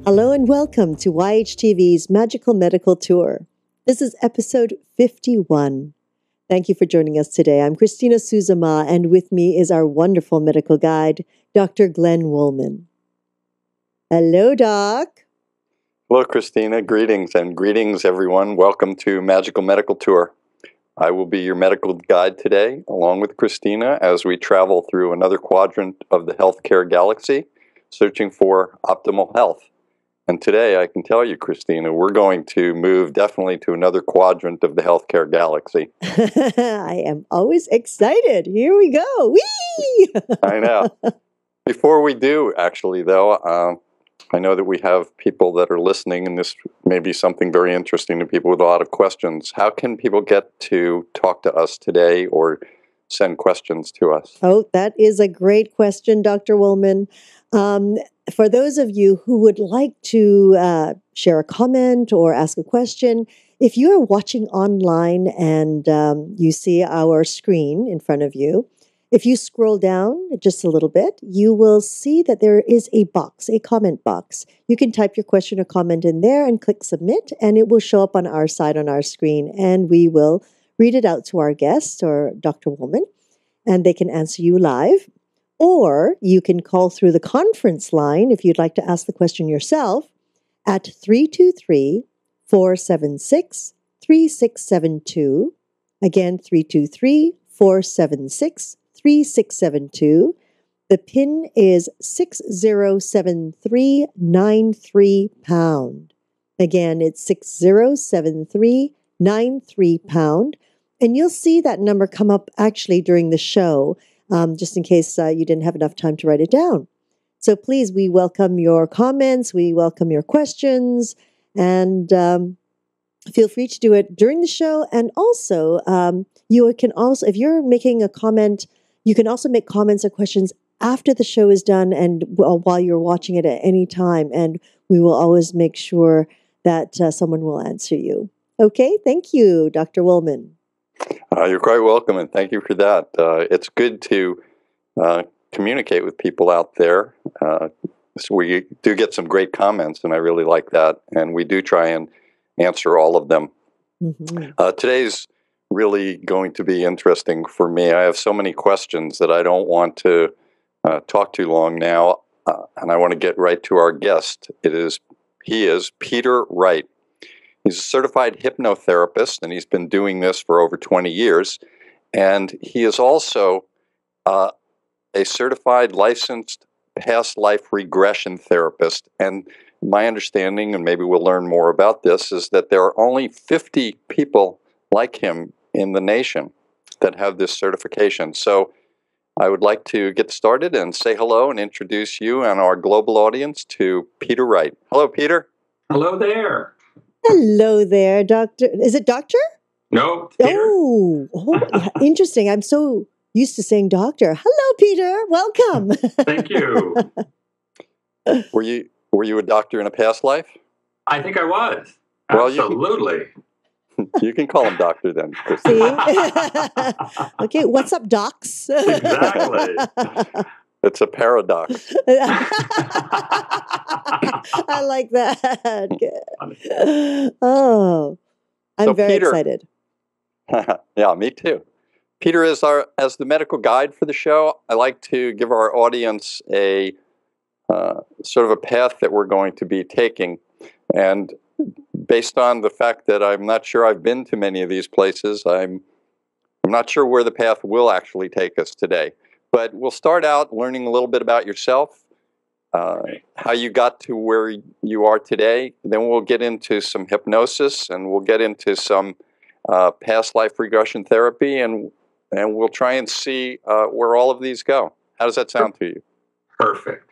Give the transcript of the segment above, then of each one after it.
Hello and welcome to YHTV's Magical Medical Tour. This is episode 51. Thank you for joining us today. I'm Christina Suzama, and with me is our wonderful medical guide, Dr. Glenn Woolman. Hello, Doc. Hello, Christina. Greetings, and greetings, everyone. Welcome to Magical Medical Tour. I will be your medical guide today, along with Christina, as we travel through another quadrant of the healthcare galaxy, searching for optimal health. And today, I can tell you, Christina, we're going to move definitely to another quadrant of the healthcare galaxy. I am always excited. Here we go. Whee! I know. Before we do, actually, though, I know that we have people that are listening, and this may be something very interesting to people with a lot of questions. How can people get to talk to us today or send questions to us? Oh, that is a great question, Dr. Woolman. For those of you who would like to share a comment or ask a question, if you are watching online and you see our screen in front of you, if you scroll down just a little bit, you will see that there is a box, a comment box. You can type your question or comment in there and click submit, and it will show up on our side on our screen, and we will read it out to our guest or Dr. Woolman, and they can answer you live. Or you can call through the conference line if you'd like to ask the question yourself at 323-476-3672. Again, 323-476-3672. The PIN is 607393 #. Again, it's 607393 #. And you'll see that number come up actually during the show. Just in case you didn't have enough time to write it down. So please, we welcome your comments, we welcome your questions, and feel free to do it during the show. And also, you can also, if you're making a comment, you can also make comments or questions after the show is done and while you're watching it at any time. And we will always make sure that someone will answer you. Okay, thank you, Dr. Woolman. You're quite welcome, and thank you for that. It's good to communicate with people out there. So we do get some great comments, and I really like that. And we do try and answer all of them. Mm-hmm. Today's really going to be interesting for me. I have so many questions that I don't want to talk too long now, and I want to get right to our guest. He is Peter Wright. He's a certified hypnotherapist, and he's been doing this for over 20 years. And he is also a certified licensed past life regression therapist. And my understanding, and maybe we'll learn more about this, is that there are only 50 people like him in the nation that have this certification. So I would like to get started and say hello and introduce you and our global audience to Peter Wright. Hello, Peter. Hello there. Hello there, Doctor. Is it Doctor? No, Peter. Oh, yeah, interesting. I'm so used to saying Doctor. Hello, Peter. Welcome. Thank you. Were you a doctor in a past life? I think I was. Well, absolutely. You can call him Doctor then, Chris. See? Okay, what's up, docs? Exactly. It's a paradox. I like that. Oh, I'm very excited. Yeah, me too. Peter is as the medical guide for the show. I like to give our audience a sort of a path that we're going to be taking, and based on the fact that I'm not sure I've been to many of these places, I'm not sure where the path will actually take us today. But we'll start out learning a little bit about yourself, how you got to where you are today. Then we'll get into some hypnosis, and we'll get into some past life regression therapy, and we'll try and see where all of these go. How does that sound to you? Perfect.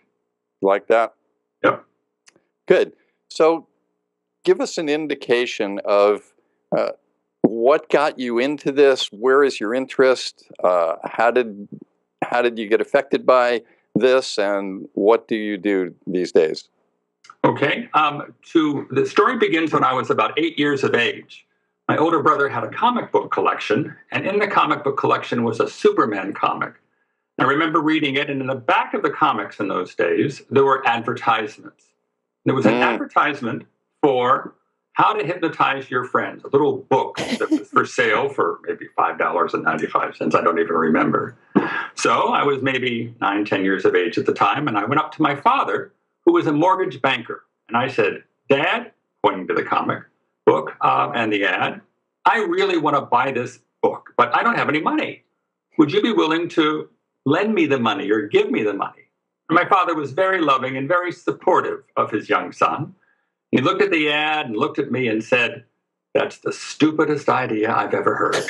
Like that? Yep. Good. So give us an indication of what got you into this. Where is your interest? How did you get affected by this, and what do you do these days? Okay. The story begins when I was about 8 years of age. My older brother had a comic book collection, and in the comic book collection was a Superman comic. I remember reading it, and in the back of the comics in those days, there were advertisements. And it was an advertisement for how to hypnotize your friends, a little book that was for sale for maybe $5.95. I don't even remember. So I was maybe 9, 10 years of age at the time, and I went up to my father, who was a mortgage banker. And I said, Dad, pointing to the comic book and the ad, I really want to buy this book, but I don't have any money. Would you be willing to lend me the money or give me the money? And my father was very loving and very supportive of his young son. He looked at the ad and looked at me and said, that's the stupidest idea I've ever heard.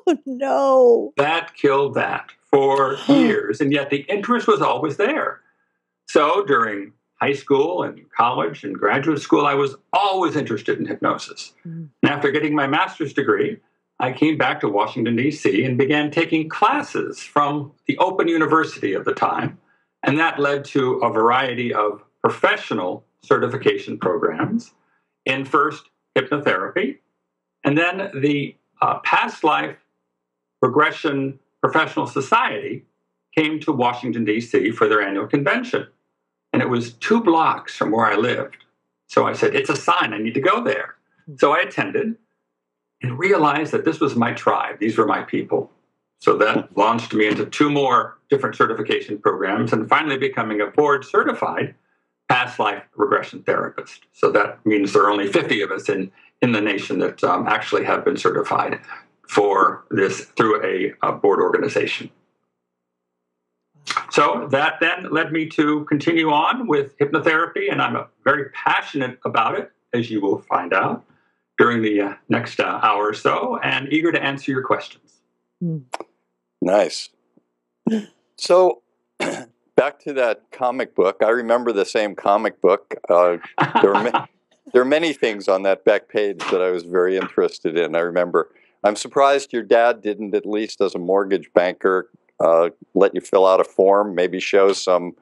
Oh, no. That killed that for years, and yet the interest was always there. So during high school and college and graduate school, I was always interested in hypnosis. And after getting my master's degree, I came back to Washington, D.C. and began taking classes from the Open University of the time. And that led to a variety of professional certification programs in first hypnotherapy, and then the Past Life Regression Professional Society came to Washington, D.C. for their annual convention. And it was 2 blocks from where I lived. So I said, it's a sign, I need to go there. So I attended and realized that this was my tribe. These were my people. So that launched me into 2 more different certification programs and finally becoming a board certified past life regression therapist. So that means there are only 50 of us in the nation that actually have been certified for this through a board organization. So that then led me to continue on with hypnotherapy, and I'm very passionate about it, as you will find out during the next hour or so, and eager to answer your questions. Nice. So back to that comic book. I remember the same comic book. There are many things on that back page that I was very interested in. I remember. I'm surprised your dad didn't, at least as a mortgage banker, let you fill out a form, maybe show some,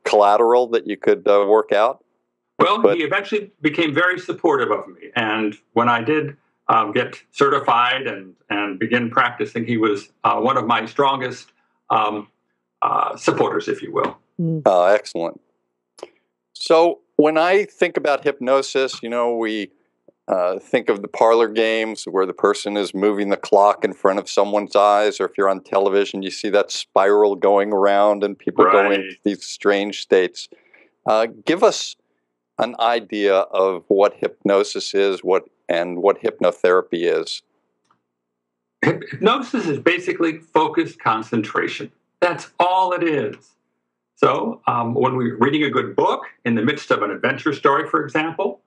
collateral that you could work out. Well, he eventually became very supportive of me. And when I did get certified and begin practicing, he was one of my strongest supporters, if you will. Excellent. So when I think about hypnosis, we think of the parlor games where the person is moving the clock in front of someone's eyes, or if you're on television, you see that spiral going around and people go into these strange states. Give us an idea of what hypnosis is, what hypnotherapy is. Hypnosis is basically focused concentration. That's all it is. So when we're reading a good book in the midst of an adventure story, for example,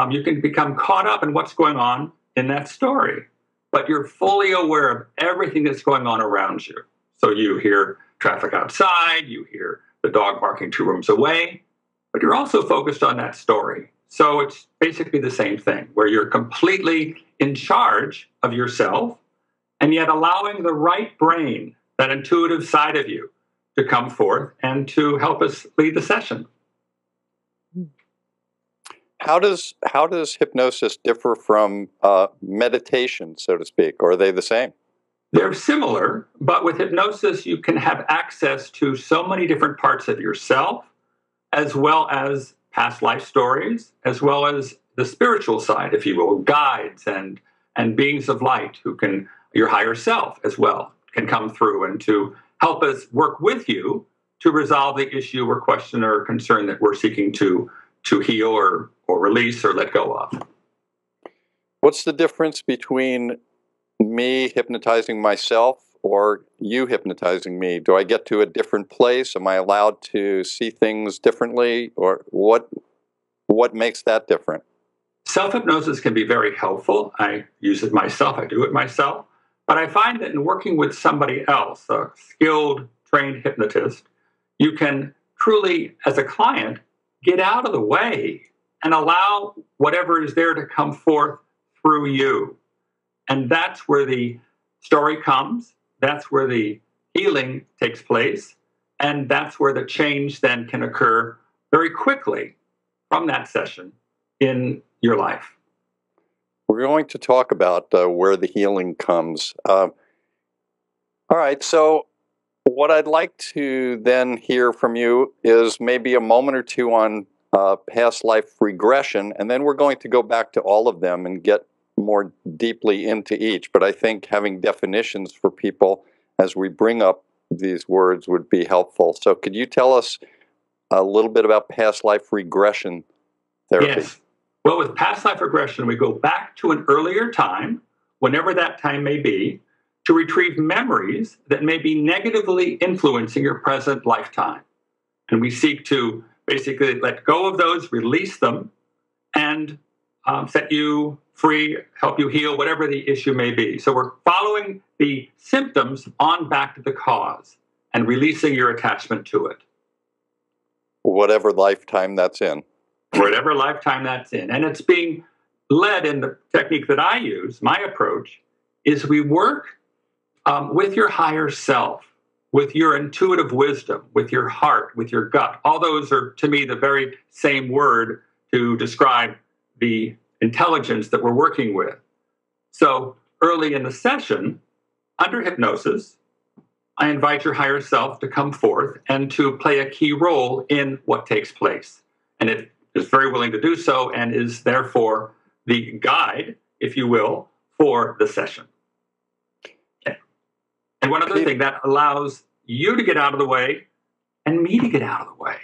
you can become caught up in what's going on in that story, but you're fully aware of everything that's going on around you. So you hear traffic outside, you hear the dog barking 2 rooms away, but you're also focused on that story. So it's basically the same thing, where you're completely in charge of yourself and yet allowing the right brain, that intuitive side of you, to come forth and to help us lead the session. How does hypnosis differ from meditation, so to speak, or are they the same? They're similar, but with hypnosis, you can have access to so many different parts of yourself, as well as past life stories, as well as the spiritual side, if you will, guides and beings of light who can, your higher self as well, can come through and to help us work with you to resolve the issue or question or concern that we're seeking to heal or release or let go of. What's the difference between me hypnotizing myself or you hypnotizing me? Do I get to a different place? Am I allowed to see things differently? Or what makes that different? Self-hypnosis can be very helpful. I use it myself. I do it myself. But I find that in working with somebody else, a skilled, trained hypnotist, you can truly, as a client, get out of the way and allow whatever is there to come forth through you. And that's where the story comes. That's where the healing takes place. And that's where the change then can occur very quickly from that session in your life. We're going to talk about where the healing comes. All right, so What I'd like to then hear from you is maybe a moment or two on past life regression, and then we're going to go back to all of them and get more deeply into each. But I think having definitions for people as we bring up these words would be helpful. So could you tell us a little bit about past life regression therapy? Yes. Well, with past life regression, we go back to an earlier time, whenever that time may be, to retrieve memories that may be negatively influencing your present lifetime. And we seek to basically let go of those, release them, and set you free, help you heal, whatever the issue may be. So we're following the symptoms on back to the cause and releasing your attachment to it. Whatever lifetime that's in. Whatever lifetime that's in. And it's being led in the technique that I use, my approach, is we work with your higher self, with your intuitive wisdom, with your heart, with your gut. All those are, to me, the very same word to describe the intelligence that we're working with. So early in the session, under hypnosis, I invite your higher self to come forth and to play a key role in what takes place. And it is very willing to do so and is therefore the guide, if you will, for the session. Okay. And one other thing, that allows you to get out of the way and me to get out of the way.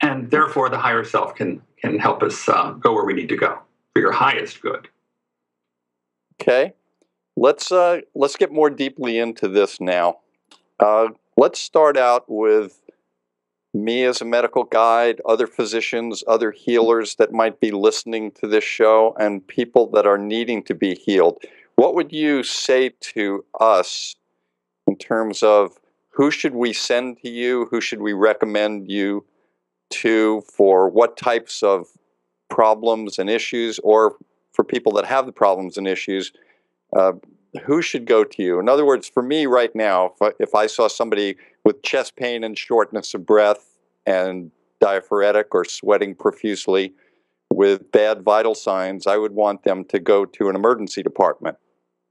And therefore the higher self can help us go where we need to go for your highest good. Okay. Let's get more deeply into this now. Let's start out with me as a medical guide, other physicians, other healers that might be listening to this show, and people that are needing to be healed. What would you say to us in terms of who should we send to you? Who should we recommend you to for what types of problems and issues, or for people that have the problems and issues, who should go to you? In other words, for me right now, if I saw somebody with chest pain and shortness of breath and diaphoretic or sweating profusely with bad vital signs, I would want them to go to an emergency department.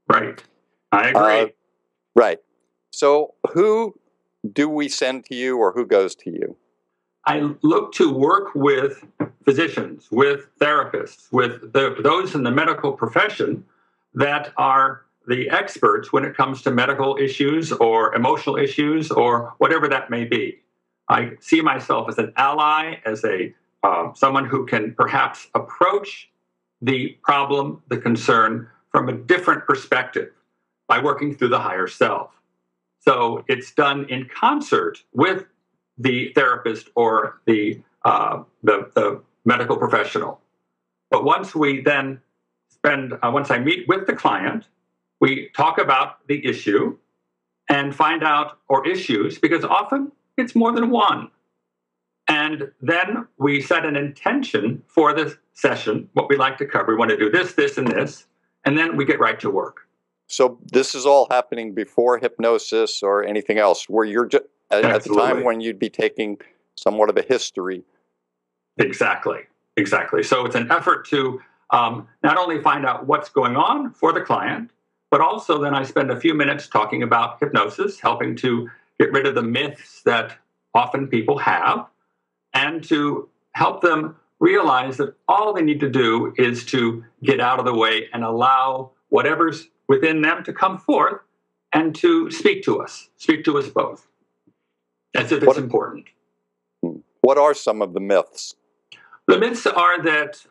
Right. I agree. Right. So who do we send to you, or who goes to you? I look to work with physicians, with therapists, with those in the medical profession that are the experts when it comes to medical issues or emotional issues or whatever that may be. I see myself as an ally, as a someone who can perhaps approach the problem, the concern, from a different perspective by working through the higher self. So it's done in concert with the therapist or the medical professional. But once we then once I meet with the client, we talk about the issue and find out, or issues, because often it's more than one. And then we set an intention for the session, what we like to cover. We want to do this, this, and this, and then we get right to work. So this is all happening before hypnosis or anything else, where you're just at the time when you'd be taking somewhat of a history. Exactly. So it's an effort to not only find out what's going on for the client, but also then I spend a few minutes talking about hypnosis, helping to get rid of the myths that often people have, and to help them realize that all they need to do is to get out of the way and allow whatever's within them to come forth and to speak to us both, as if it's important. What are some of the myths? The myths are that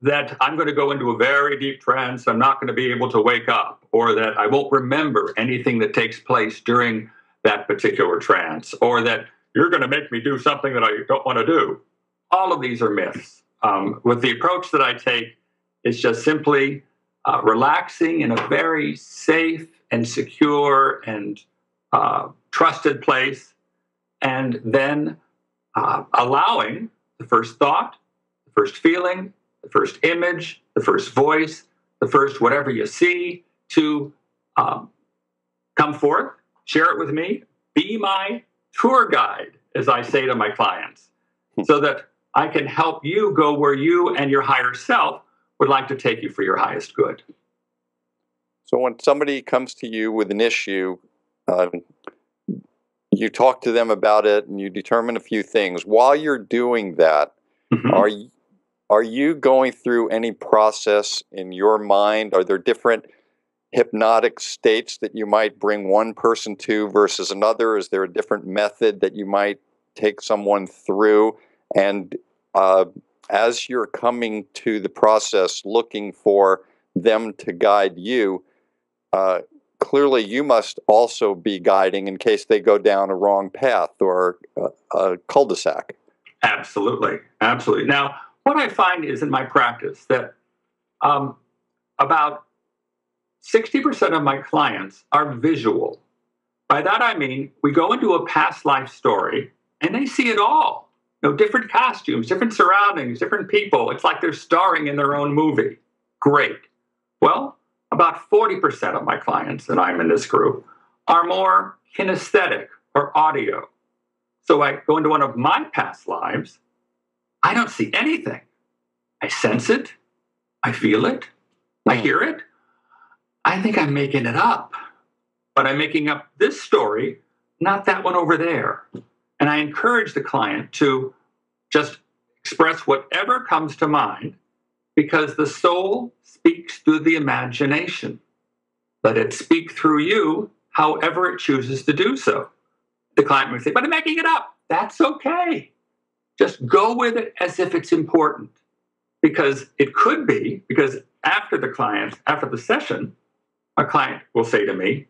that I'm going to go into a very deep trance, I'm not going to be able to wake up, or that I won't remember anything that takes place during that particular trance, or that you're going to make me do something that I don't want to do. All of these are myths. With the approach that I take, it's just simply relaxing in a very safe and secure and trusted place, and then allowing the first thought, the first feeling, the first image, the first voice, the first whatever you see to come forth, share it with me, be my tour guide, as I say to my clients, so that I can help you go where you and your higher self would like to take you for your highest good. So when somebody comes to you with an issue, you talk to them about it and you determine a few things. While you're doing that, are you going through any process in your mind? Are there different hypnotic states that you might bring one person to versus another? Is there a different method that you might take someone through? And as you're coming to the process looking for them to guide you, clearly you must also be guiding in case they go down a wrong path or a cul-de-sac. Absolutely. Absolutely. Now, what I find is in my practice that about 60% of my clients are visual. By that I mean we go into a past life story and they see it all. Different costumes, different surroundings, different people. It's like they're starring in their own movie. Great. Well, about 40% of my clients, and I'm in this group, are more kinesthetic or audio. So I go into one of my past lives, I don't see anything. I sense it. I feel it. I hear it. I think I'm making it up. But I'm making up this story, not that one over there. And I encourage the client to just express whatever comes to mind because the soul speaks through the imagination. Let it speak through you however it chooses to do so. The client may say, but I'm making it up. That's okay. Just go with it as if it's important. Because it could be, because after the session, a client will say to me,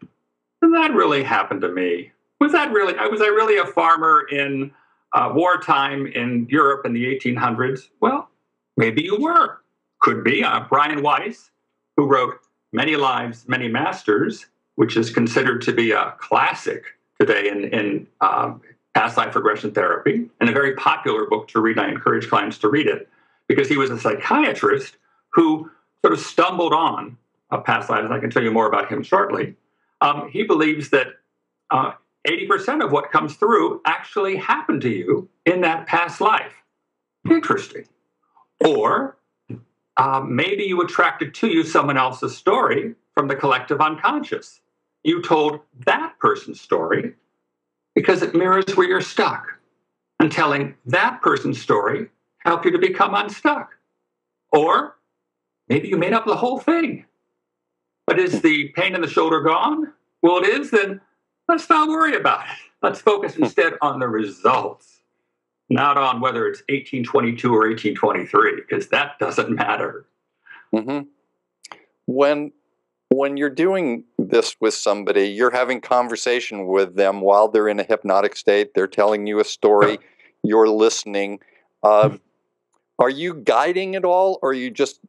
did that really happen to me? Was I really a farmer in wartime in Europe in the 1800s? Well, maybe you were. Could be. Brian Weiss, who wrote Many Lives, Many Masters, which is considered to be a classic today in past life regression therapy, and a very popular book to read. I encourage clients to read it because he was a psychiatrist who sort of stumbled on past lives, and I can tell you more about him shortly. He believes that 80% of what comes through actually happened to you in that past life. Interesting. Or maybe you attracted to you someone else's story from the collective unconscious. You told that person's story because it mirrors where you're stuck. And telling that person's story helped you to become unstuck. Or maybe you made up the whole thing. But is the pain in the shoulder gone? Well, it is, then let's not worry about it. Let's focus instead on the results, not on whether it's 1822 or 1823, because that doesn't matter. Mm-hmm. When you're doing this with somebody, you're having conversation with them while they're in a hypnotic state. They're telling you a story. You're listening. Are you guiding at all, or are you just,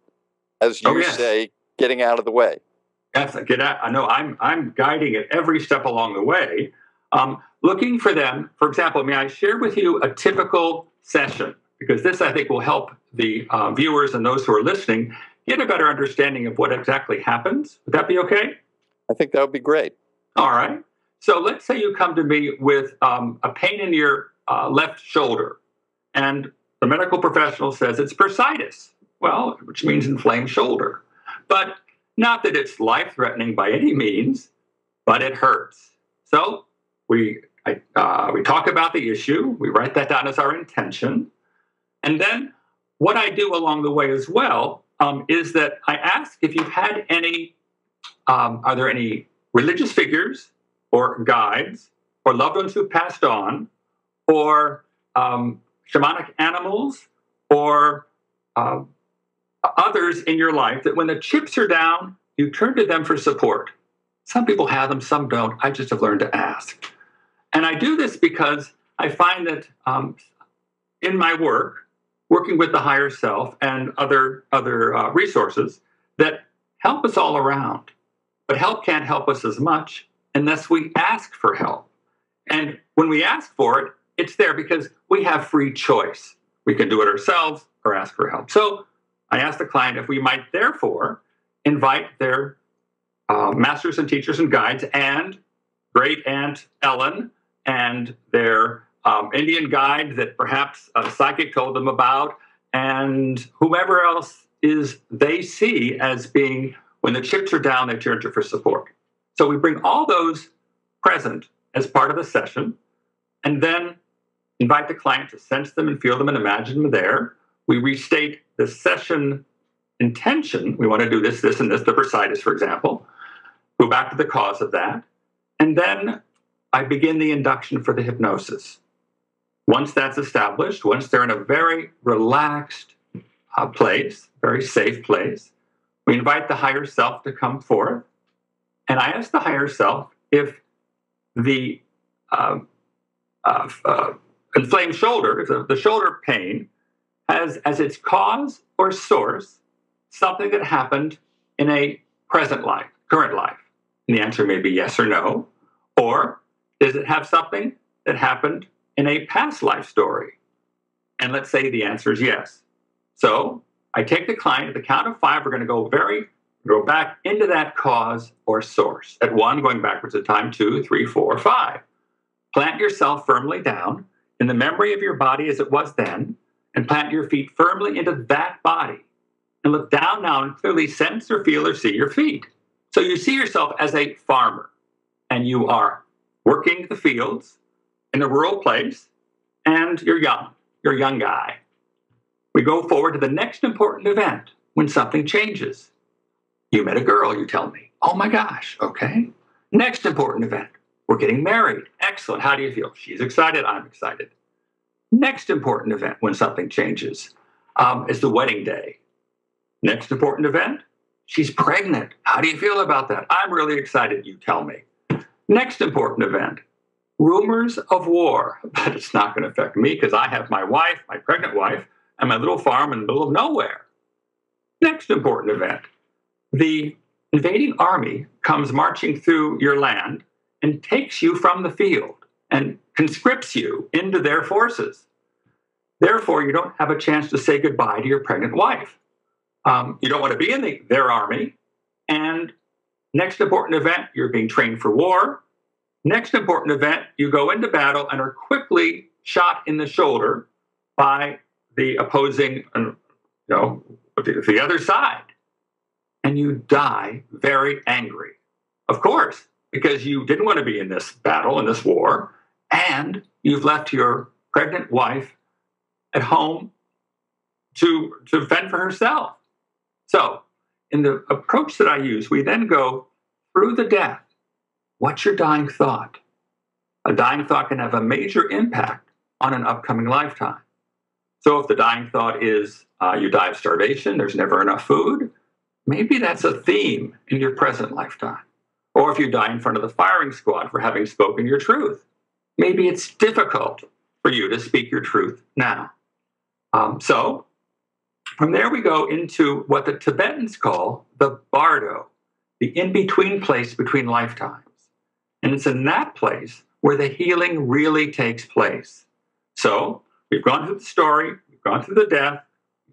as you say, getting out of the way? Yes, I know I'm guiding it every step along the way. Looking for them, for example, may I share with you a typical session? Because this, I think, will help the viewers and those who are listening get a better understanding of what exactly happens. Would that be okay? I think that would be great. All right. So let's say you come to me with a pain in your left shoulder, and the medical professional says it's bursitis, well, which means inflamed shoulder. But not that it's life-threatening by any means, but it hurts. So we talk about the issue. We write that down as our intention. And then what I do along the way as well is that I ask if you've had any, are there any religious figures or guides or loved ones who've passed on or shamanic animals or others in your life that when the chips are down, you turn to them for support. Some people have them, some don't. I just have learned to ask. And I do this because I find that in my work, working with the higher self and other resources that help us all around. But help can't help us as much unless we ask for help. And when we ask for it, it's there because we have free choice. We can do it ourselves or ask for help. So I asked the client if we might therefore invite their masters and teachers and guides and great aunt Ellen and their Indian guide that perhaps a psychic told them about and whomever else is they see as being when the chips are down, they turn to for support. So we bring all those present as part of the session. and then invite the client to sense them and feel them and imagine them there. We restate the session intention. We want to do this, this, and this, the bursitis, for example. Go back to the cause of that. And then I begin the induction for the hypnosis. Once that's established, once they're in a very relaxed place, very safe place, we invite the higher self to come forth. And I ask the higher self if the inflamed shoulder, if the shoulder pain, has as its cause or source something that happened in a present life, current life. And the answer may be yes or no. Or does it have something that happened in a past life story? And let's say the answer is yes. So I take the client at the count of 5. We're going to go back into that cause or source. At 1, going backwards at time, 2, 3, 4, 5. Plant yourself firmly down in the memory of your body as it was then, and plant your feet firmly into that body. And look down now and clearly sense or feel or see your feet. So you see yourself as a farmer, and you are working the fields in a rural place, and you're young. You're a young guy. We go forward to the next important event when something changes. You met a girl, you tell me. Oh my gosh, okay. Next important event. We're getting married. Excellent. How do you feel? She's excited. I'm excited. Next important event when something changes is the wedding day. Next important event, she's pregnant. How do you feel about that? I'm really excited, you tell me. Next important event, rumors of war. But it's not going to affect me because I have my wife, my pregnant wife, and my little farm in the middle of nowhere. Next important event, the invading army comes marching through your land and takes you from the field and conscripts you into their forces. Therefore, you don't have a chance to say goodbye to your pregnant wife. You don't want to be in their army. And next important event, you're being trained for war. Next important event, you go into battle and are quickly shot in the shoulder by the opposing, the other side. And you die very angry. Of course, because you didn't want to be in this battle, in this war, and you've left your pregnant wife at home to fend for herself. So, in the approach that I use, we then go through the death. What's your dying thought? A dying thought can have a major impact on an upcoming lifetime. So if the dying thought is you die of starvation, there's never enough food, maybe that's a theme in your present lifetime. Or if you die in front of the firing squad for having spoken your truth, maybe it's difficult for you to speak your truth now. So from there we go into what the Tibetans call the bardo, the in-between place between lifetimes. And it's in that place where the healing really takes place. So we've gone through the story, we've gone through the death,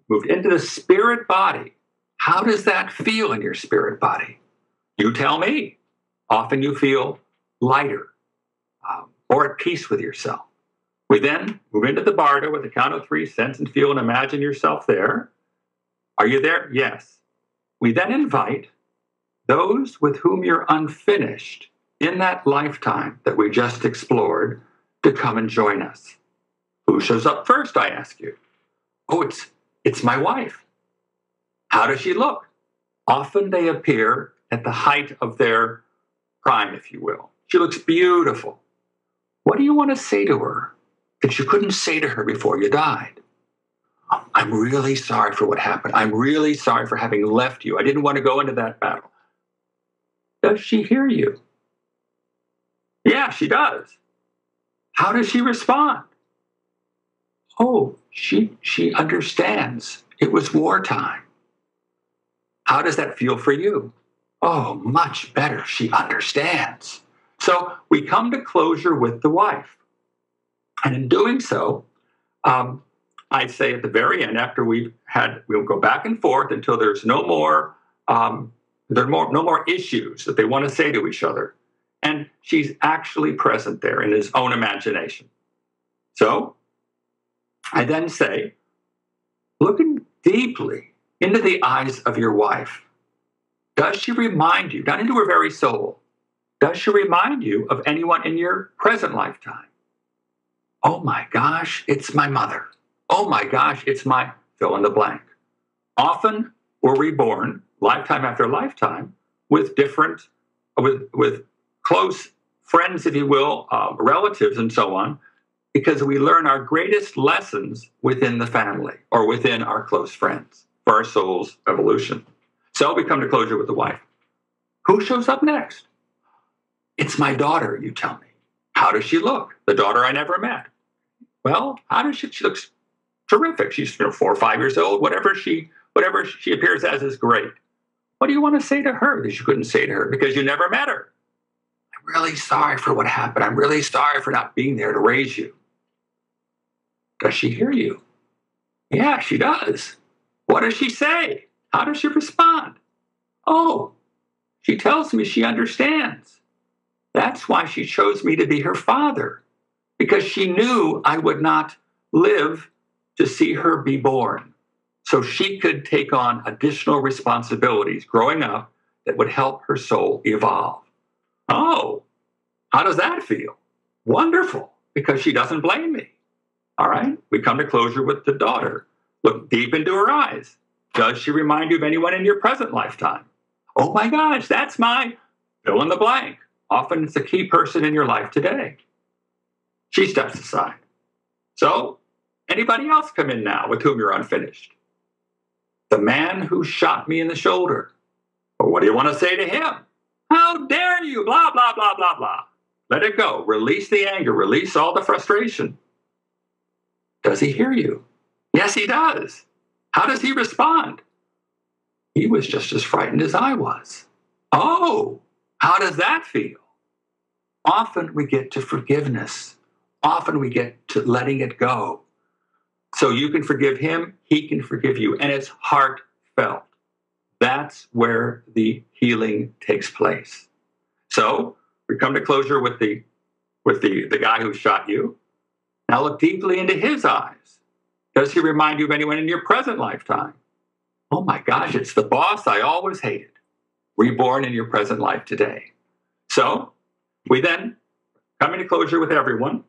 moved into the spirit body. How does that feel in your spirit body? You tell me. Often you feel lighter, or at peace with yourself. We then move into the bardo with the count of 3, sense and feel and imagine yourself there. Are you there? Yes. We then invite those with whom you're unfinished in that lifetime that we just explored to come and join us. Who shows up first, I ask you? Oh, it's my wife. How does she look? Often they appear at the height of their prime, if you will. She looks beautiful. What do you want to say to her that you couldn't say to her before you died? I'm really sorry for what happened. I'm really sorry for having left you. I didn't want to go into that battle. Does she hear you? Yeah, she does. How does she respond? Oh, she understands. It was wartime. How does that feel for you? Oh, much better. She understands. So we come to closure with the wife. And in doing so, I say at the very end, after we'll go back and forth until there's no more issues that they want to say to each other. And she's actually present there in his own imagination. So I then say, looking deeply into the eyes of your wife, does she remind you, down into her very soul, does she remind you of anyone in your present lifetime? Oh my gosh, it's my mother. Oh my gosh, it's my fill in the blank. Often we're reborn lifetime after lifetime with with close friends, if you will, relatives and so on, because we learn our greatest lessons within the family or within our close friends for our soul's evolution. So we come to closure with the wife. Who shows up next? It's my daughter, you tell me. How does she look? The daughter I never met. Well, how does she looks terrific. She's 4 or 5 years old. Whatever she appears as is great. What do you want to say to her that you couldn't say to her because you never met her? I'm really sorry for what happened. I'm really sorry for not being there to raise you. Does she hear you? Yeah, she does. What does she say? How does she respond? Oh, she tells me she understands. That's why she chose me to be her father, because she knew I would not live to see her be born. So she could take on additional responsibilities growing up that would help her soul evolve. Oh, how does that feel? Wonderful, because she doesn't blame me. All right, we come to closure with the daughter. Look deep into her eyes. Does she remind you of anyone in your present lifetime? Oh my gosh, that's my fill in the blank. Often it's a key person in your life today. She steps aside. So, anybody else come in now with whom you're unfinished? The man who shot me in the shoulder. Well, what do you want to say to him? How dare you? Blah, blah, blah, blah, blah. Let it go. Release the anger. Release all the frustration. Does he hear you? Yes, he does. How does he respond? He was just as frightened as I was. Oh, how does that feel? Often we get to forgiveness. Often we get to letting it go. So you can forgive him, he can forgive you, and it's heartfelt. That's where the healing takes place. So we come to closure with the guy who shot you. Now look deeply into his eyes. Does he remind you of anyone in your present lifetime? Oh my gosh, it's the boss I always hated, reborn in your present life today. So we then come into closure with everyone.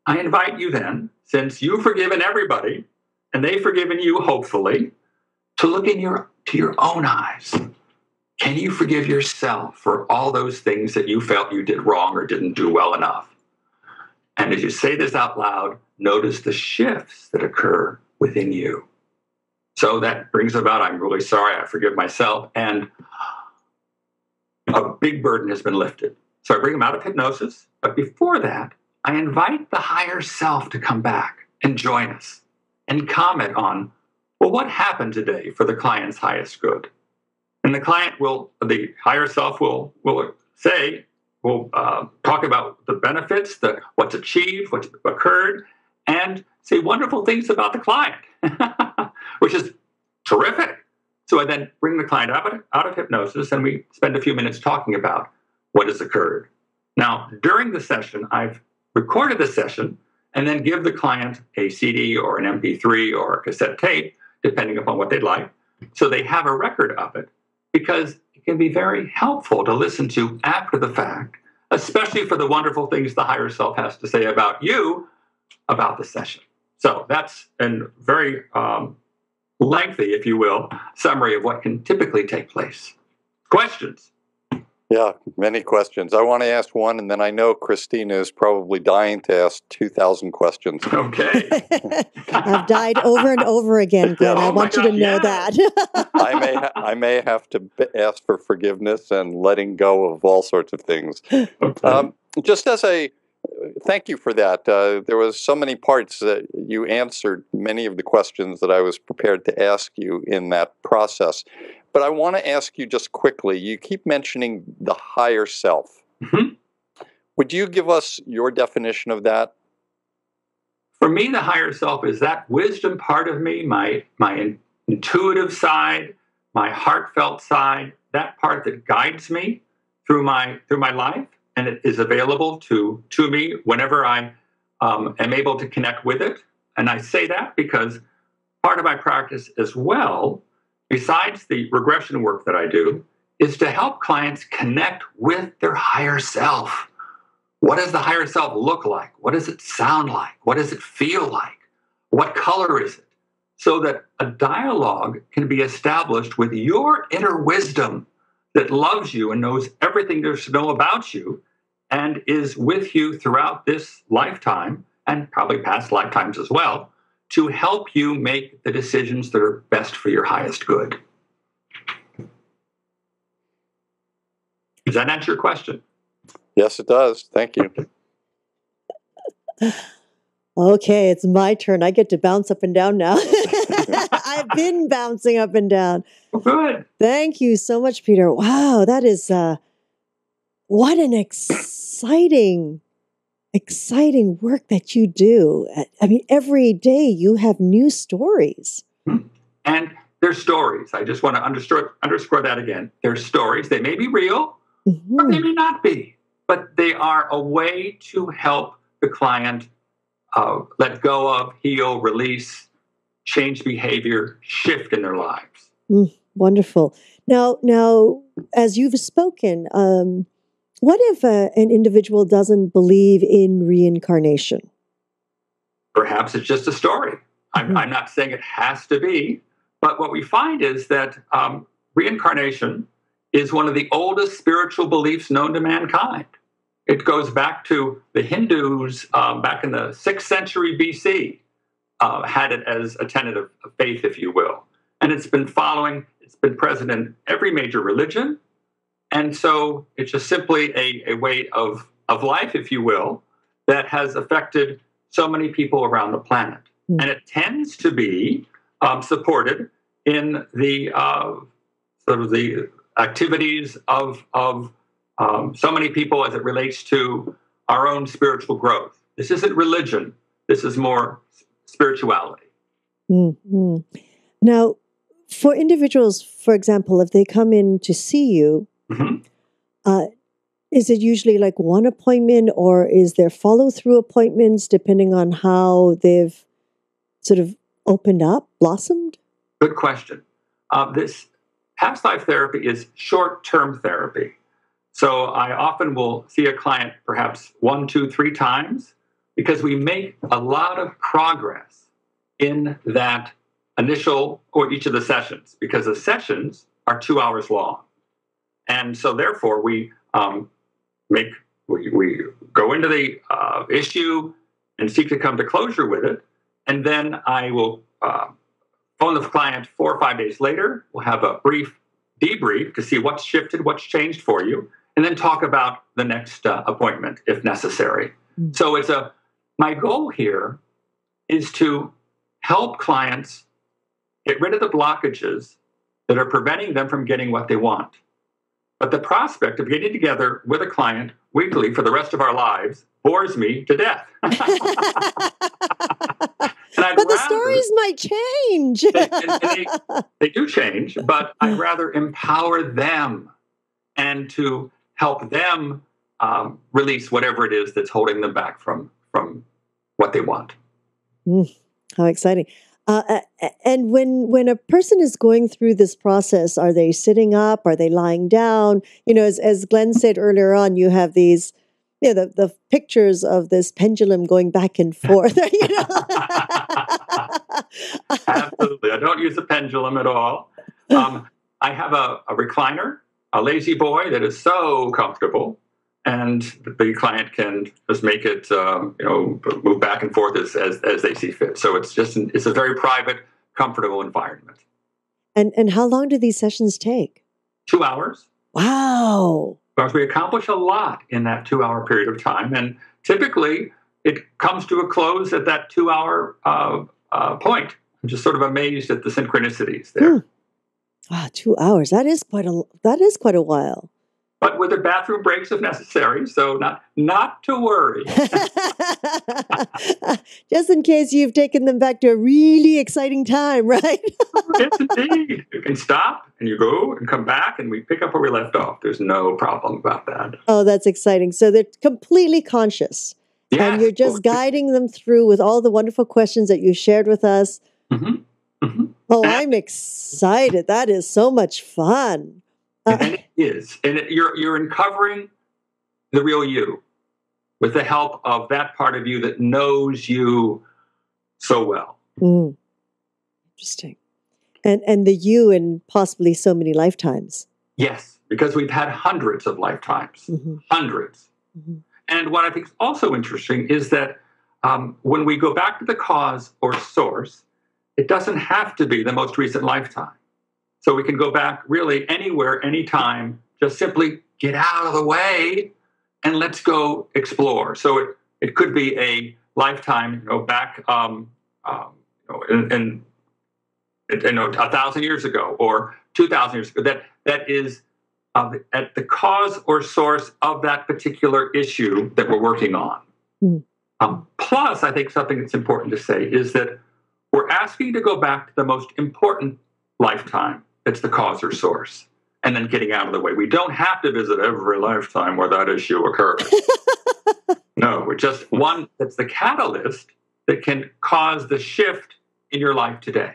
I invite you then, since you've forgiven everybody and they've forgiven you, hopefully, to look to your own eyes. Can you forgive yourself for all those things that you felt you did wrong or didn't do well enough? And as you say this out loud, notice the shifts that occur within you. So that brings about, I'm really sorry, I forgive myself, and a big burden has been lifted. So I bring them out of hypnosis, but before that, I invite the higher self to come back and join us and comment on, well, what happened today for the client's highest good? And the higher self will say, we'll talk about the benefits, what's achieved, what's occurred, and say wonderful things about the client, which is terrific. So I then bring the client out of hypnosis, and we spend a few minutes talking about what has occurred. Now, during the session, I've recorded the session and then give the client a CD or an MP3 or a cassette tape, depending upon what they'd like, so they have a record of it, because it can be very helpful to listen to after the fact, especially for the wonderful things the higher self has to say about you, about the session. So that's a very lengthy, if you will, summary of what can typically take place. Questions? Yeah, many questions. I want to ask one, and then I know Christina is probably dying to ask 2,000 questions. Okay. I've died over and over again, Glenn. I want you to know that. I may have to ask for forgiveness and letting go of all sorts of things. Okay. Just as thank you for that. There was so many parts that you answered many of the questions that I was prepared to ask you in that process. But I want to ask you just quickly, you keep mentioning the higher self. Mm-hmm. Would you give us your definition of that? For me, the higher self is that wisdom part of me, my intuitive side, my heartfelt side, that part that guides me through my life, and it is available to me whenever I am able to connect with it. And I say that because part of my practice as well, besides the regression work that I do, is to help clients connect with their higher self. What does the higher self look like? What does it sound like? What does it feel like? What color is it? So that a dialogue can be established with your inner wisdom that loves you and knows everything there's to know about you and is with you throughout this lifetime and probably past lifetimes as well to help you make the decisions that are best for your highest good. Does that answer your question? Yes, it does. Thank you. Okay, it's my turn. I get to bounce up and down now. I've been bouncing up and down. Good. Thank you so much, Peter. Wow, that is what an exciting work that you do. I mean, every day you have new stories. And they're stories. I just want to underscore that again. They're stories. They may be real, or they may not be, but they are a way to help the client let go of, heal, release, change behavior, shift in their lives. Wonderful. Now, as you've spoken, what if an individual doesn't believe in reincarnation? Perhaps it's just a story. I'm not saying it has to be, but what we find is that reincarnation is one of the oldest spiritual beliefs known to mankind. It goes back to the Hindus back in the 6th century BC, had it as a tenet of faith, if you will. And it's been present in every major religion. And so it's just simply a way of life, if you will, that has affected so many people around the planet. And it tends to be supported in the sort of the activities of so many people as it relates to our own spiritual growth. This isn't religion. This is more spirituality. Mm-hmm. Now, for individuals, for example, if they come in to see you, is it usually like one appointment, or is there follow-through appointments depending on how they've sort of opened up, blossomed? Good question. This past life therapy is short-term therapy. So I often will see a client perhaps 1, 2, 3 times because we make a lot of progress in that initial or each of the sessions, because the sessions are 2 hours long. And so therefore we go into the issue and seek to come to closure with it. And then I will phone the client 4 or 5 days later. We'll have a brief debrief to see what's shifted, what's changed for you, and then talk about the next appointment if necessary. So my goal here is to help clients get rid of the blockages that are preventing them from getting what they want. But the prospect of getting together with a client weekly for the rest of our lives bores me to death. But the stories might change. They do change, but I'd rather empower them and to help them release whatever it is that's holding them back from what they want. How exciting. And when a person is going through this process, are they sitting up? Are they lying down? You know, as Glenn said earlier on, you have these, you know, the pictures of this pendulum going back and forth. You know? Absolutely. I don't use a pendulum at all. I have a recliner, a lazy boy that is so comfortable. And the client can just make it, move back and forth as they see fit. So it's a very private, comfortable environment. And how long do these sessions take? 2 hours. Wow. Because we accomplish a lot in that 2 hour period of time. And typically it comes to a close at that 2 hour point. I'm just sort of amazed at the synchronicities there. Wow, 2 hours. That is quite a while. But with the bathroom breaks if necessary, so not to worry. Just in case you've taken them back to a really exciting time, right? Yes, indeed. You can stop and you go and come back and we pick up where we left off. There's no problem about that. Oh, that's exciting. So they're completely conscious. Yes. And you're just guiding them through with all the wonderful questions that you shared with us. Oh, I'm excited. That is so much fun. And it is. And you're uncovering the real you. with the help of that part of you that knows you so well. Interesting. And the you in possibly so many lifetimes. Yes, because we've had hundreds of lifetimes, hundreds. And what I think is also interesting is that when we go back to the cause or source, it doesn't have to be the most recent lifetime. So we can go back really anywhere, anytime, just simply get out of the way and let's go explore. So it could be a lifetime, back in 1,000 years ago or 2,000 years ago. That is at the cause or source of that particular issue that we're working on. Plus, I think something that's important to say is that we're asking to go back to the most important lifetime that's the cause or source, and then getting out of the way. We don't have to visit every lifetime where that issue occurs. No, we're just one that's the catalyst that can cause the shift in your life today.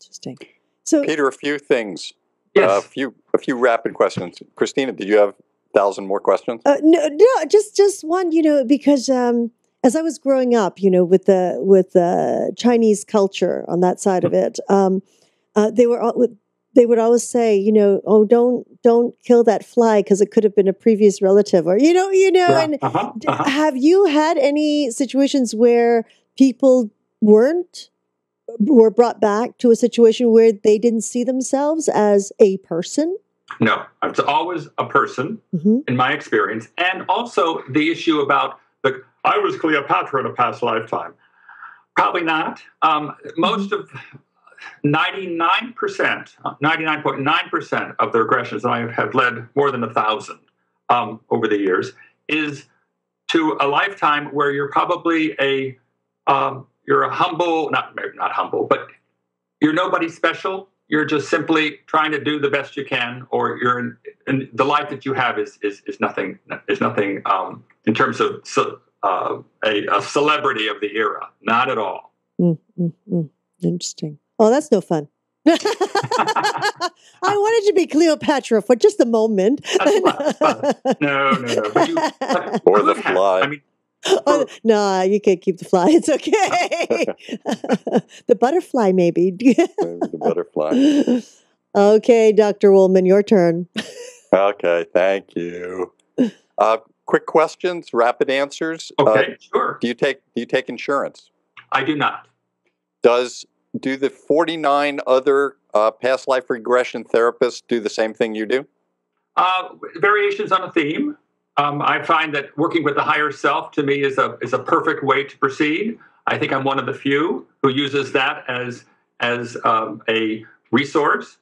Interesting. So, Peter, a few things. Yes. A few rapid questions. Christina, did you have 1,000 more questions? No, just one. Because as I was growing up, with the Chinese culture on that side of it, they would always say, oh, don't kill that fly because it could have been a previous relative, or Yeah. And have you had any situations where people were brought back to a situation where they didn't see themselves as a person? No, it's always a person in my experience. And also the issue about I was Cleopatra in a past lifetime. Probably not. Most of 99.9% of the regressions, and I have led more than 1,000 over the years, is to a lifetime where you're probably you're a humble, not humble, but you're nobody special. You're just simply trying to do the best you can, or you're in the life that you have is nothing in terms of a celebrity of the era. Not at all. Interesting. Oh, that's no fun. I wanted to be Cleopatra for just a moment. That's fun. No. Or the fly. I mean, no, you can't keep the fly. It's okay. The butterfly, maybe. Maybe the butterfly. Okay, Dr. Woolman, your turn. Okay, thank you. Quick questions, rapid answers. Okay, sure. Do you take insurance? I do not. Do the 49 other past life regression therapists do the same thing you do? Variations on a theme. I find that working with the higher self to me is a perfect way to proceed. I think I'm one of the few who uses that as a resource.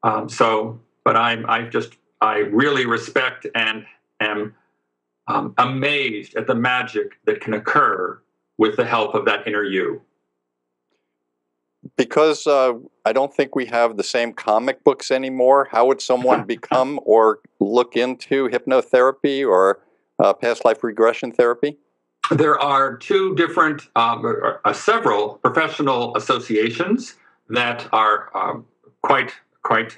But I really respect and am amazed at the magic that can occur with the help of that inner you. Because I don't think we have the same comic books anymore, how would someone become or look into hypnotherapy or past life regression therapy? There are two different, several professional associations that are quite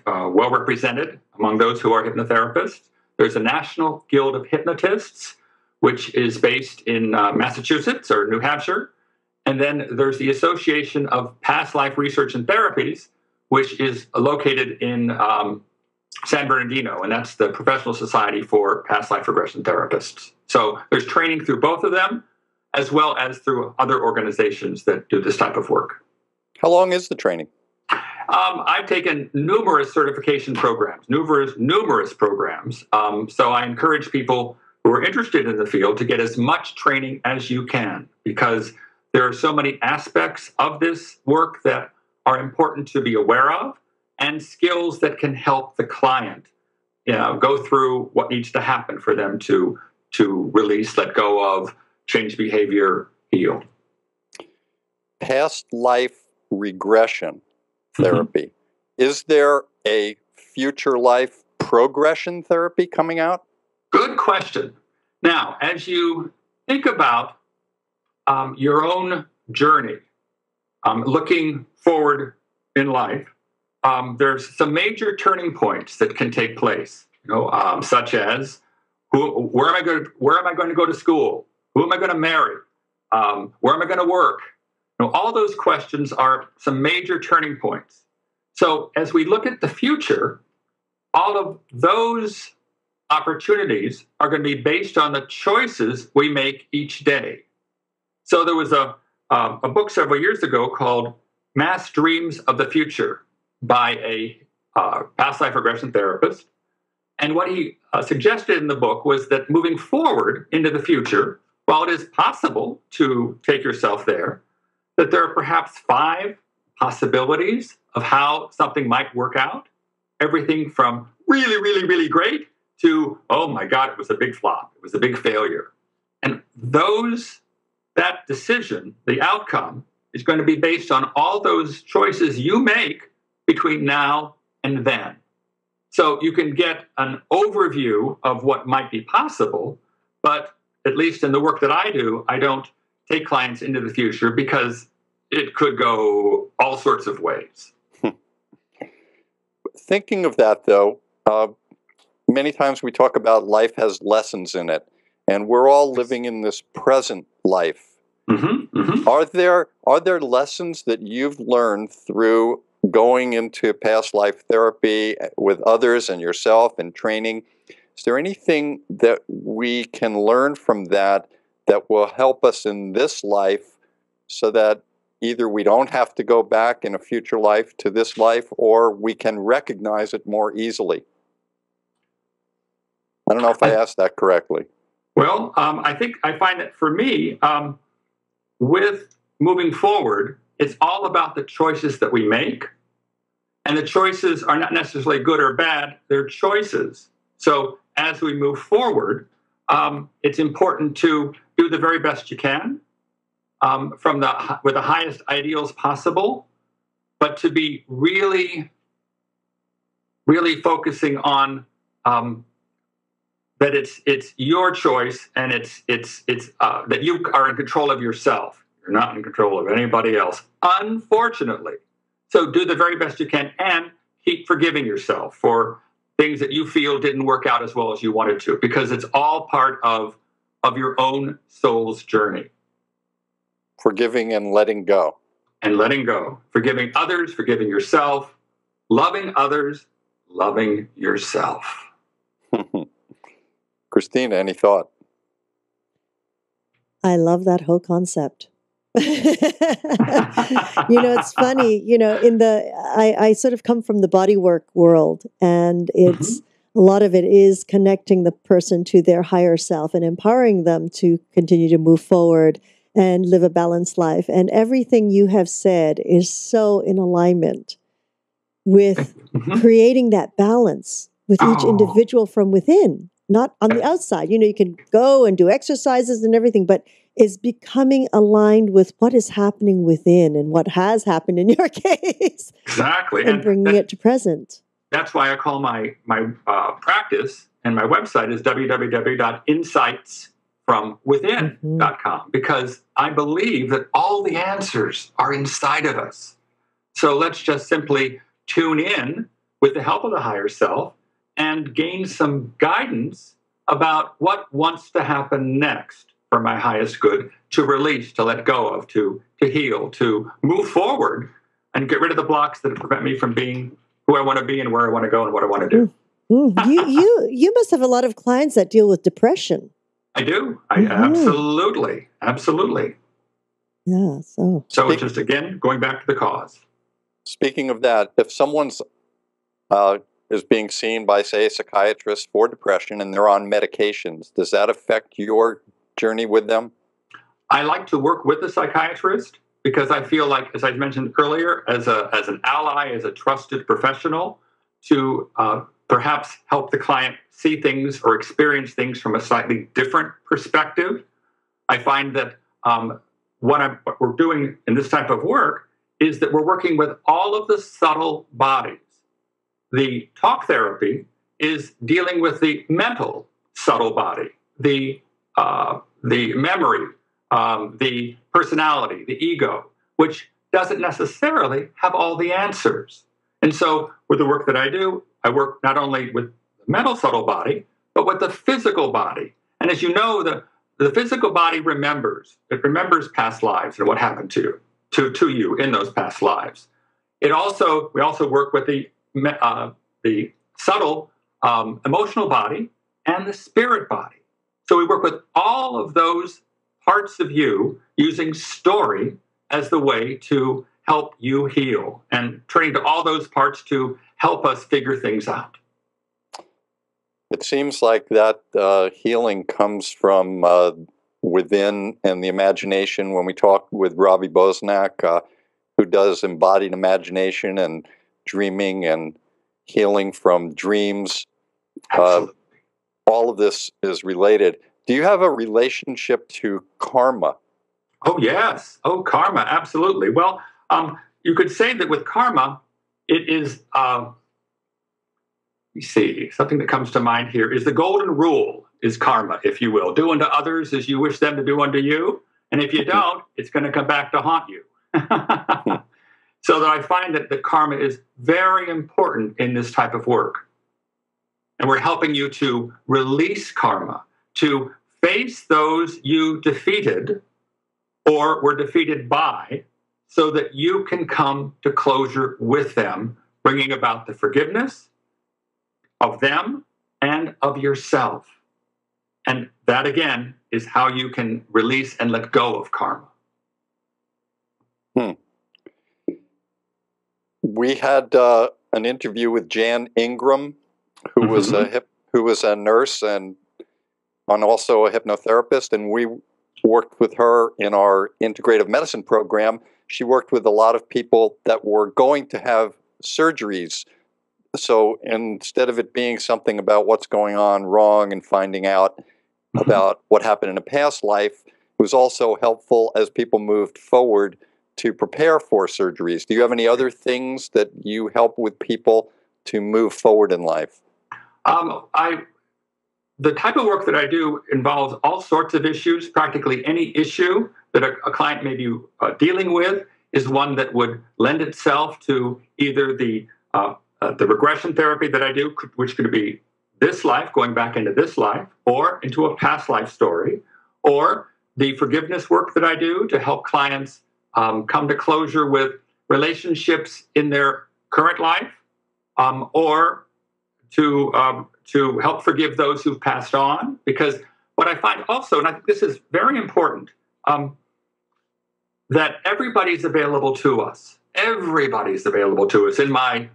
well represented among those who are hypnotherapists. There's a National Guild of Hypnotists, which is based in Massachusetts or New Hampshire. And then there's the Association of Past Life Research and Therapies, which is located in San Bernardino, and that's the Professional Society for Past Life Regression Therapists. So there's training through both of them, as well as through other organizations that do this type of work. How long is the training? I've taken numerous certification programs, numerous programs. So I encourage people who are interested in the field to get as much training as you can, because there are so many aspects of this work that are important to be aware of, and skills that can help the client, go through what needs to happen for them to release, let go of, change behavior, heal. Past life regression therapy. Is there a future life progression therapy coming out? Good question. Now, as you think about your own journey, looking forward in life, there's some major turning points that can take place, such as Where am I going to go to school? Who am I going to marry? Where am I going to work? All those questions are some major turning points. So as we look at the future, all of those opportunities are going to be based on the choices we make each day. So there was a book several years ago called Mass Dreams of the Future by a past life regression therapist. And what he suggested in the book was that moving forward into the future, while it is possible to take yourself there, that there are perhaps 5 possibilities of how something might work out. Everything from really, really, really great to, oh my God, it was a big flop. It was a big failure. And that decision, the outcome, is going to be based on all those choices you make between now and then. So you can get an overview of what might be possible, but at least in the work that I do, I don't take clients into the future because it could go all sorts of ways. Thinking of that, though, many times we talk about life has lessons in it, and we're all living in this present life. Mm-hmm, mm-hmm. Are there lessons that you've learned through going into past life therapy with others and yourself and training? Is there anything that we can learn from that will help us in this life so that either we don't have to go back in a future life to this life, or we can recognize it more easily? I don't know if I asked that correctly. Well, I find that for me, with moving forward, it's all about the choices that we make. And the choices are not necessarily good or bad, they're choices. So as we move forward, it's important to do the very best you can with the highest ideals possible, but to be really, really focusing on that it's your choice, and it's that you are in control of yourself. You're not in control of anybody else, unfortunately. So do the very best you can, and keep forgiving yourself for things that you feel didn't work out as well as you wanted to, because it's all part of your own soul's journey. Forgiving and letting go. And letting go. Forgiving others, forgiving yourself, loving others, loving yourself. Christina, any thought? I love that whole concept. It's funny, I sort of come from the bodywork world, and it's a lot of it is connecting the person to their higher self and empowering them to continue to move forward and live a balanced life. And everything you have said is so in alignment with creating that balance with each individual from within, not on the outside. You can go and do exercises and everything, but is becoming aligned with what is happening within and what has happened in your case. Exactly. And bringing it to present. That's why I call my practice, and my website is www.insightsfromwithin.com, because I believe that all the answers are inside of us. So let's just simply tune in with the help of the higher self and gain some guidance about what wants to happen next for my highest good, to release, to let go of, to heal, to move forward, and get rid of the blocks that prevent me from being who I want to be and where I want to go and what I want to do. You must have a lot of clients that deal with depression. I do. Absolutely. Yeah. So it's just, again, going back to the cause. Speaking of that, if someone's is being seen by, say, a psychiatrist for depression and they're on medications, does that affect your journey with them? I like to work with a psychiatrist because I feel like, as I mentioned earlier, as an ally, as a trusted professional, to perhaps help the client see things or experience things from a slightly different perspective. I find that what we're doing in this type of work is that we're working with all of the subtle bodies. The talk therapy is dealing with the mental subtle body, the memory, the personality, the ego, which doesn't necessarily have all the answers. And so with the work that I do, I work not only with the mental subtle body, but but with the physical body. And as you know, the physical body remembers. It remembers past lives and what happened to you in those past lives. We also work with the subtle emotional body and the spirit body. So we work with all of those parts of you using story as the way to help you heal, and turning to all those parts to help us figure things out. It seems like that healing comes from within and the imagination. When we talk with Robbie Bosnack, who does embodied imagination and dreaming and healing from dreams, all of this is related. Do you have a relationship to karma? Oh, yes. Oh, karma, absolutely. Well, you could say that with karma, it is, you see, something that comes to mind here is the golden rule is karma, if you will. Do unto others as you wish them to do unto you. And if you don't, it's going to come back to haunt you. So that I find that the karma is very important in this type of work. And we're helping you to release karma, to face those you defeated or were defeated by, so that you can come to closure with them, bringing about the forgiveness of them and of yourself. And that, again, is how you can release and let go of karma. We had an interview with Jan Ingram, who was a nurse and also a hypnotherapist, and we worked with her in our integrative medicine program. She worked with a lot of people that were going to have surgeries. So instead of it being something about what's going on wrong and finding out about what happened in a past life, it was also helpful as people moved forward to prepare for surgeries. Do you have any other things that you help with people to move forward in life? The type of work that I do involves all sorts of issues. Practically any issue that a client may be dealing with is one that would lend itself to either the regression therapy that I do, which could be this life, going back into this life, or into a past life story, or the forgiveness work that I do to help clients come to closure with relationships in their current life, or to help forgive those who've passed on. Because what I find also, and I think this is very important, that everybody's available to us. Everybody's available to us in my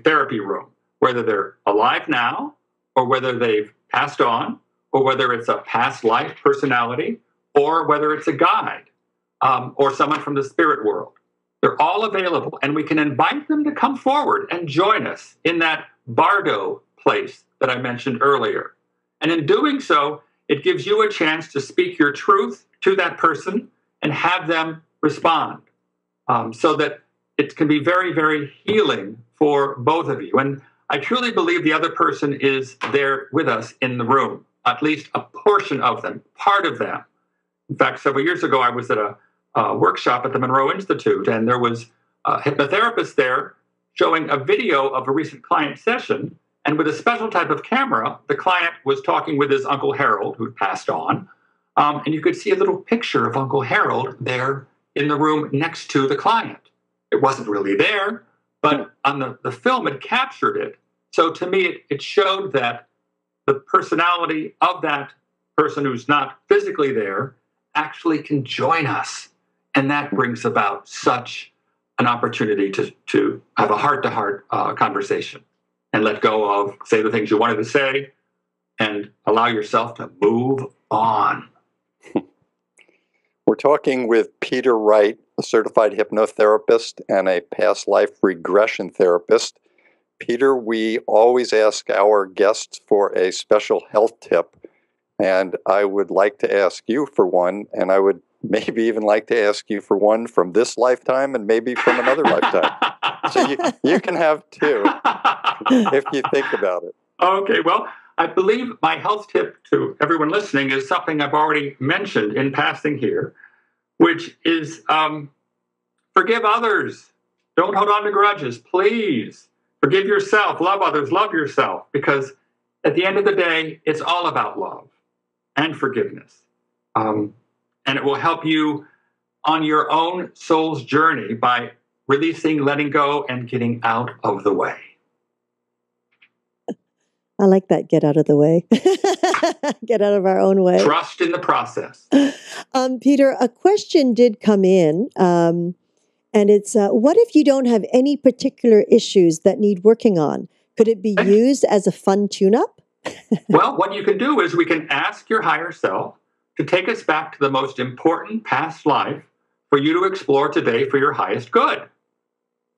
therapy room, whether they're alive now, or whether they've passed on, or whether it's a past life personality, or whether it's a guide, or someone from the spirit world. They're all available, and we can invite them to come forward and join us in that bardo place that I mentioned earlier. And in doing so, it gives you a chance to speak your truth to that person and have them respond, so that it can be very, very healing for both of you. And I truly believe the other person is there with us in the room, at least a portion of them, part of them. In fact, several years ago, I was at a workshop at the Monroe Institute, and there was a hypnotherapist there showing a video of a recent client session. And with a special type of camera, the client was talking with his Uncle Harold, who'd passed on. And you could see a little picture of Uncle Harold there in the room next to the client. It wasn't really there, but on the film, it captured it. So to me, it showed that the personality of that person who's not physically there actually can join us. And that brings about such an opportunity to have a heart-to-heart conversation and let go of, say the things you wanted to say, and allow yourself to move on. We're talking with Peter Wright, a certified hypnotherapist and a past life regression therapist. Peter, we always ask our guests for a special health tip, and I would like to ask you for one, and I would maybe even like to ask you for one from this lifetime and maybe from another lifetime. So you can have two if you think about it. Okay, well, I believe my health tip to everyone listening is something I've already mentioned in passing here, which is forgive others. Don't hold on to grudges, please. Forgive yourself, love others, love yourself, because at the end of the day, it's all about love and forgiveness. And it will help you on your own soul's journey by releasing, letting go, and getting out of the way. I like that. Get out of the way. Get out of our own way. Trust in the process. Peter, a question did come in, and it's, what if you don't have any particular issues that need working on? Could it be used as a fun tune-up? Well, what you can do is we can ask your higher self to take us back to the most important past life for you to explore today for your highest good.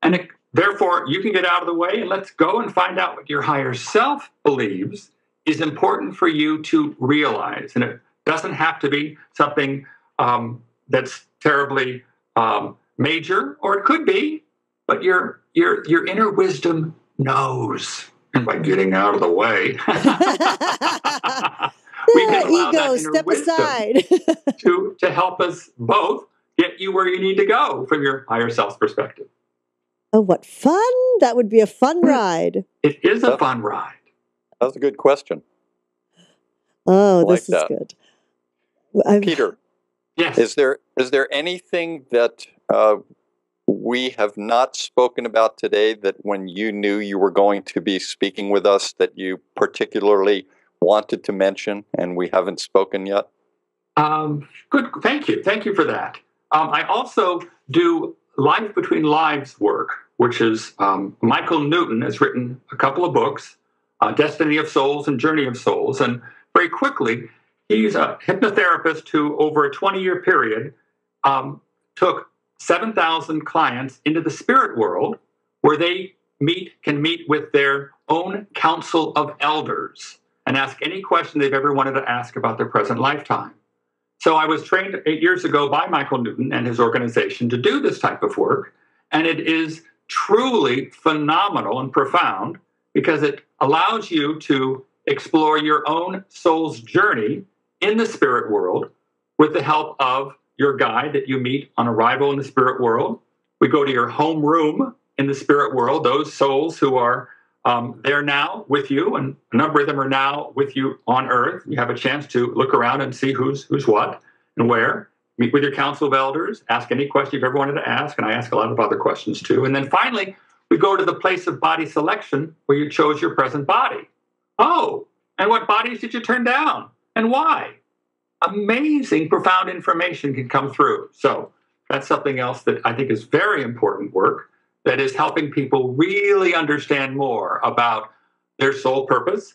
And therefore, you can get out of the way and let's go and find out what your higher self believes is important for you to realize. And it doesn't have to be something that's terribly major, or it could be, but your inner wisdom knows. And by getting out of the way, we can allow ego, that inner step wisdom aside. to help us both get you where you need to go from your higher self's perspective. Oh, what fun. That would be a fun ride. It is a fun ride. That's a good question. Oh, I this is like that. good. Peter, Yes. is there anything that we have not spoken about today that when you knew you were going to be speaking with us that you particularly wanted to mention and we haven't spoken yet? Good. Thank you. Thank you for that. I also do Life Between Lives work, which is Michael Newton has written a couple of books, Destiny of Souls and Journey of Souls. And very quickly, he's a hypnotherapist who, over a 20-year period, took 7,000 clients into the spirit world where they can meet with their own council of elders and ask any question they've ever wanted to ask about their present lifetime. So I was trained 8 years ago by Michael Newton and his organization to do this type of work. And it is truly phenomenal and profound because it allows you to explore your own soul's journey in the spirit world with the help of your guide that you meet on arrival in the spirit world. We go to your home room in the spirit world, those souls who are there now with you, and a number of them are now with you on Earth. You have a chance to look around and see who's what and where. Meet with your council of elders, ask any question you've ever wanted to ask, and I ask a lot of other questions too. And then finally, we go to the place of body selection where you chose your present body. Oh, and what bodies did you turn down and why? Amazing, profound information can come through. So that's something else that I think is very important work that is helping people really understand more about their soul purpose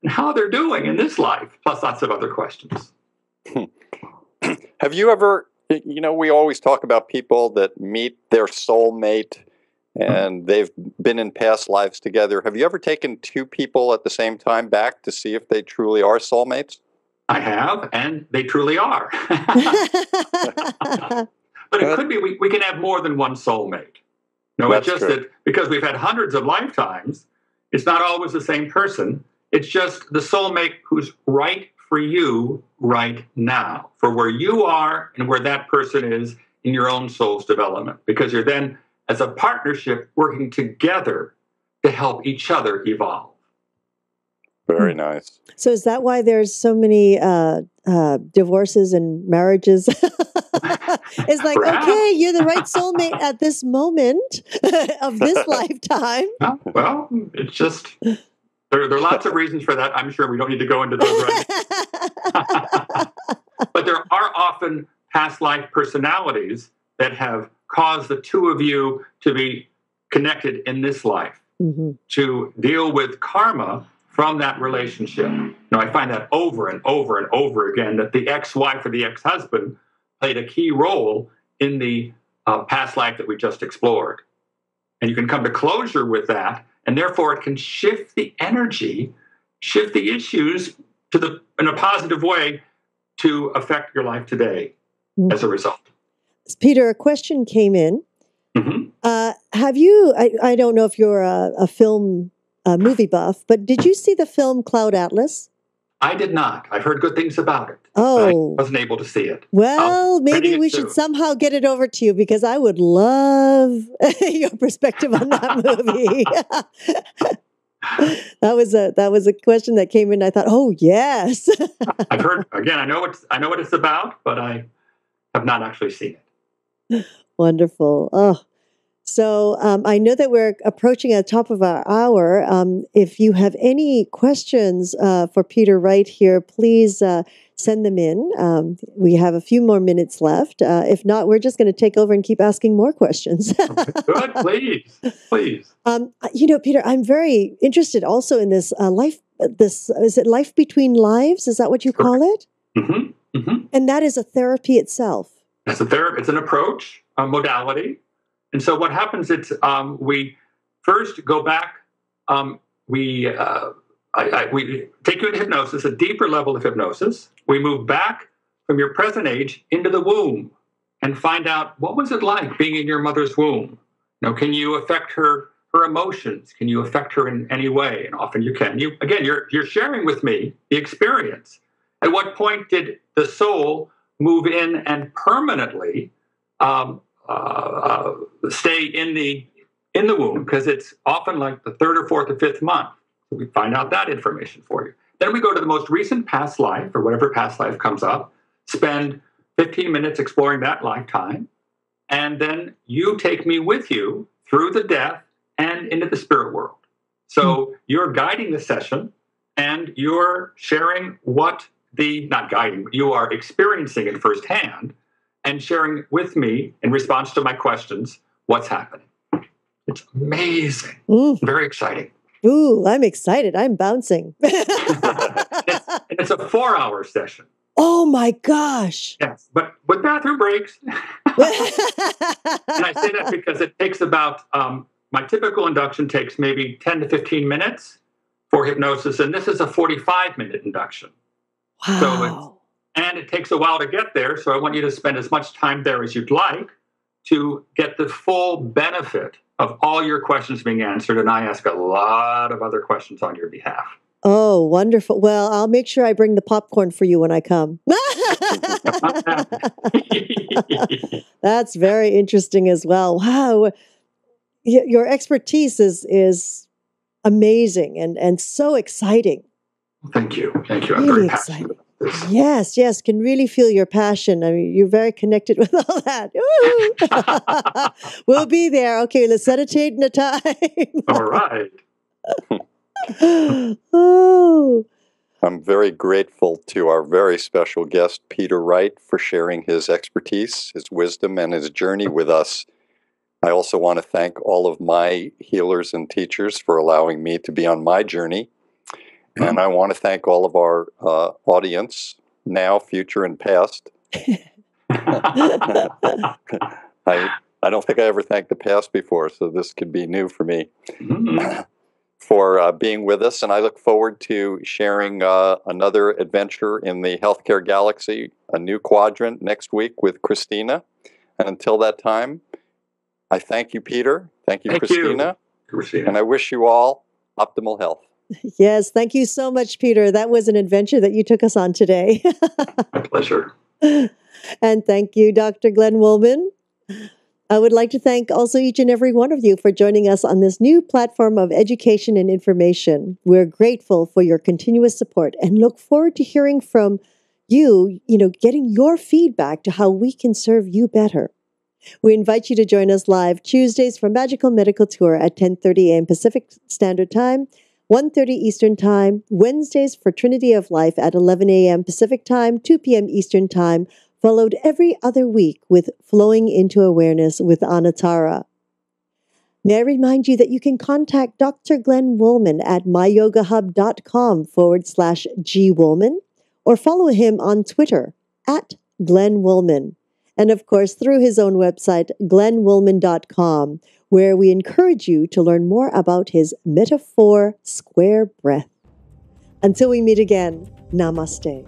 and how they're doing in this life, plus lots of other questions. Have you ever, we always talk about people that meet their soulmate and they've been in past lives together. Have you ever taken two people at the same time back to see if they truly are soulmates? I have, and they truly are. But it could be we can have more than one soulmate. No, it's just that because we've had hundreds of lifetimes, it's not always the same person. It's just the soulmate who's right for you right now, for where you are and where that person is in your own soul's development. Because you're then, as a partnership, working together to help each other evolve. Very nice. So is that why there's so many divorces and marriages? It's like, okay, you're the right soulmate at this moment of this lifetime. Well, it's just, there are lots of reasons for that. I'm sure we don't need to go into those right now. But there are often past life personalities that have caused the two of you to be connected in this life, to deal with karma from that relationship. I find that over and over and over again, that the ex-wife or the ex-husband played a key role in the past life that we just explored. And you can come to closure with that, and therefore it can shift the energy, shift the issues in a positive way to affect your life today as a result. Peter, a question came in. Have you, I don't know if you're a film movie buff, but did you see the film Cloud Atlas? I did not. I've heard good things about it. Oh. I wasn't able to see it. Well, maybe we should somehow get it over to you because I would love your perspective on that movie. That was a question that came in. I thought, oh yes. I've heard again. I know what it's about, but I have not actually seen it. Wonderful. Oh, so I know that we're approaching the top of our hour. If you have any questions for Peter Wright here, please send them in. We have a few more minutes left. If not, we're just going to take over and keep asking more questions. Good, please. Peter, I'm very interested also in this life. Is it life between lives? Is that what you call it? Mm-hmm. Mm-hmm. And that is a therapy itself. It's a therapy. It's an approach, a modality. And so what happens is we first go back. We take you into hypnosis, a deeper level of hypnosis. We move back from your present age into the womb and find out what was it like being in your mother's womb. Can you affect her emotions? Can you affect her in any way? And often you can. You're sharing with me the experience. At what point did the soul move in and permanently stay in the womb? Because it's often like the third or fourth or fifth month. So we find out that information for you. Then we go to the most recent past life, or whatever past life comes up, spend 15 minutes exploring that lifetime, and then you take me with you through the death and into the spirit world. So you're guiding the session, and you're sharing not guiding, but you are experiencing it firsthand and sharing with me in response to my questions what's happening. It's amazing. Very exciting. Ooh, I'm excited. I'm bouncing. It's a 4-hour session. Oh my gosh. Yes, but with bathroom breaks. And I say that because it takes about, my typical induction takes maybe 10 to 15 minutes for hypnosis, and this is a 45-minute induction. Wow. And it takes a while to get there, so I want you to spend as much time there as you'd like to get the full benefit of all your questions being answered, and I ask a lot of other questions on your behalf. Oh, wonderful. Well, I'll make sure I bring the popcorn for you when I come. That's very interesting as well. Wow. Your expertise is amazing and so exciting. Thank you. I'm Really very exciting. passionate about this. Yes, can really feel your passion. I mean, you're very connected with all that. We'll be there. Okay, let's set a date and a time. All right. Oh. I'm very grateful to our very special guest, Peter Wright, for sharing his expertise, his wisdom, and his journey with us. I also want to thank all of my healers and teachers for allowing me to be on my journey. And I want to thank all of our audience, now, future, and past. I don't think I ever thanked the past before, so this could be new for me, for being with us. And I look forward to sharing another adventure in the healthcare galaxy, a new quadrant next week with Christina. And until that time, I thank you, Peter. Thank you, Christina. And I wish you all optimal health. Yes, thank you so much, Peter. That was an adventure that you took us on today. My pleasure. And thank you, Dr. Glenn Woolman. I would like to thank also each and every one of you for joining us on this new platform of education and information. We're grateful for your continuous support and look forward to hearing from you, getting your feedback to how we can serve you better. We invite you to join us live Tuesdays for Magical Medical Tour at 10:30 a.m. Pacific Standard Time, 1:30 Eastern Time, Wednesdays for Trinity of Life at 11 a.m. Pacific Time, 2 p.m. Eastern Time, followed every other week with Flowing into Awareness with Anatara. May I remind you that you can contact Dr. Glenn Woolman at myyogahub.com/G Woolman or follow him on Twitter at Glenn Woolman. And of course, through his own website, glennwoolman.com, where we encourage you to learn more about his Metaphor Square Breath. Until we meet again, namaste.